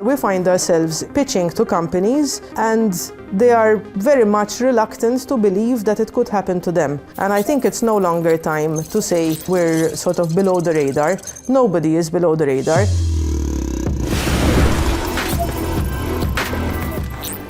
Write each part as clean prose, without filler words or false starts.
We find ourselves pitching to companies and they are very much reluctant to believe that it could happen to them. And I think it's no longer time to say we're sort of below the radar. Nobody is below the radar.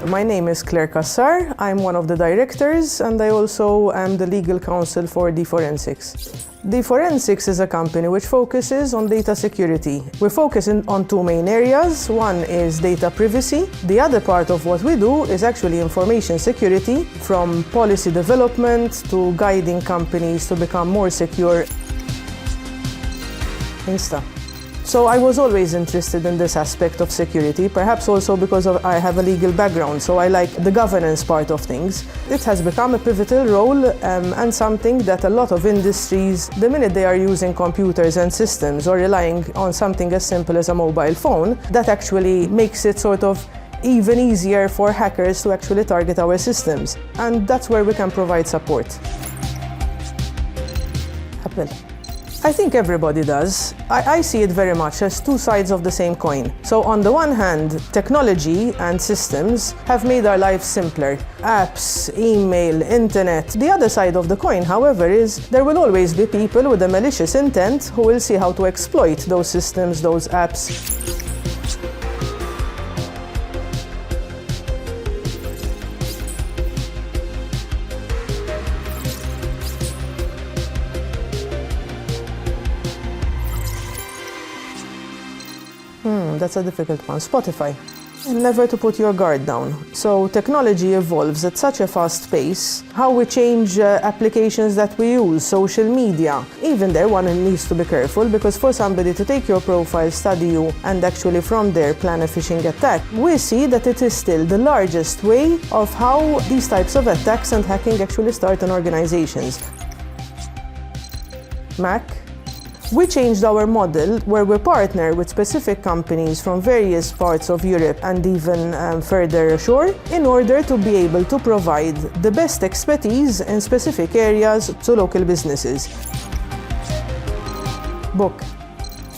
My name is Claire Cassar. I'm one of the directors and I also am the legal counsel for D4n6. D4n6 is a company which focuses on data security. We're focusing on two main areas. One is data privacy. The other part of what we do is actually information security, from policy development to guiding companies to become more secure. So I was always interested in this aspect of security, perhaps also because I have a legal background, so I like the governance part of things. It has become a pivotal role and something that a lot of industries, the minute they are using computers and systems or relying on something as simple as a mobile phone, that actually makes it sort of even easier for hackers to actually target our systems. And that's where we can provide support. I think everybody does. I see it very much as two sides of the same coin. So on the one hand, technology and systems have made our lives simpler. Apps, email, internet. The other side of the coin, however, is there will always be people with a malicious intent who will see how to exploit those systems, those apps. That's a difficult one. Spotify. Never to put your guard down. So technology evolves at such a fast pace. How we change applications that we use, social media. Even there one needs to be careful, because for somebody to take your profile, study you, and actually from there plan a phishing attack, we see that it is still the largest way of how these types of attacks and hacking actually start in organizations. Mac. We changed our model where we partner with specific companies from various parts of Europe and even further ashore in order to be able to provide the best expertise in specific areas to local businesses. Book.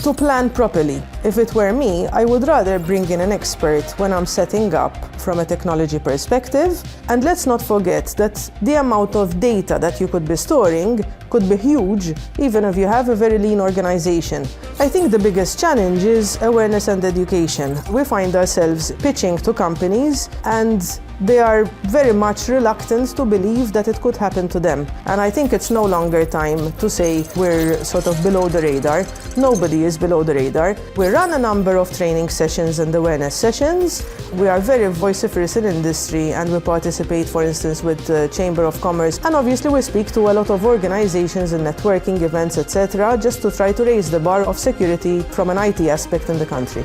To plan properly. If it were me, I would rather bring in an expert when I'm setting up from a technology perspective. And let's not forget that the amount of data that you could be storing could be huge, even if you have a very lean organization. I think the biggest challenge is awareness and education. We find ourselves pitching to companies and they are very much reluctant to believe that it could happen to them. And I think it's no longer time to say we're sort of below the radar. Nobody is below the radar. We run a number of training sessions and awareness sessions. We are very vociferous in industry and we participate, for instance, with the Chamber of Commerce. And obviously we speak to a lot of organizations and networking events, etc., just to try to raise the bar of security from an IT aspect in the country.